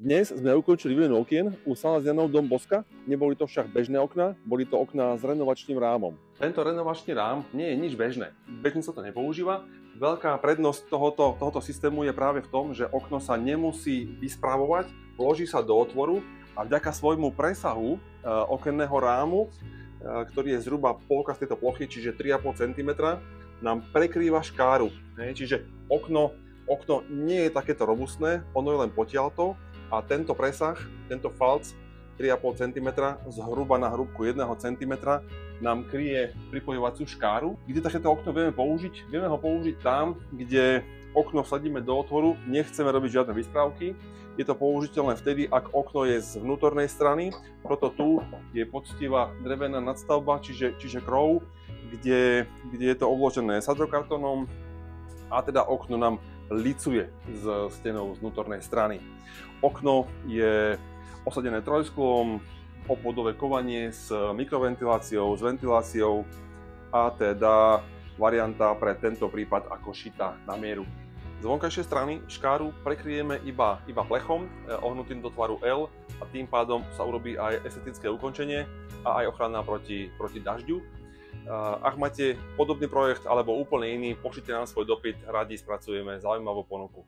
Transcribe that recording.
Dnes sme ukončili výmenu okien u Salesianov Dom Boska. Neboli to však bežné okná, boli to okná s renovačným rámom. Tento renovačný rám nie je nič bežné. Bežne sa to nepoužíva. Veľká prednosť tohoto systému je práve v tom, že okno sa nemusí vyspravovať, vloží sa do otvoru a vďaka svojmu presahu okenného rámu, ktorý je zhruba polka z tejto plochy, čiže 3,5 cm, nám prekrýva škáru. Čiže okno nie je takéto robustné, ono je len potiaľto a tento presah, tento falc 3,5 cm zhruba na hrúbku 1 cm nám kryje pripojovaciu škáru. Kde takéto okno vieme použiť? Vieme ho použiť tam, kde okno vsadíme do otvoru, nechceme robiť žiadne vysprávky. Je to použiteľné vtedy, ak okno je z vnútornej strany, proto tu je poctivá drevená nadstavba, čiže krov, kde je to obložené sadrokartónom a teda okno nám licuje s stenou z vnútornej strany. Okno je osadené trojsklom, obvodové kovanie s mikroventiláciou, s ventiláciou a teda varianta pre tento prípad ako šitá na mieru. Z vonkajšej strany škáru prekryjeme iba plechom, ohnutým do tvaru L a tým pádom sa urobí aj estetické ukončenie a aj ochrana proti dažďu. Ak máte podobný projekt alebo úplne iný, pošlite nám svoj dopyt, radi spracujeme zaujímavú ponuku.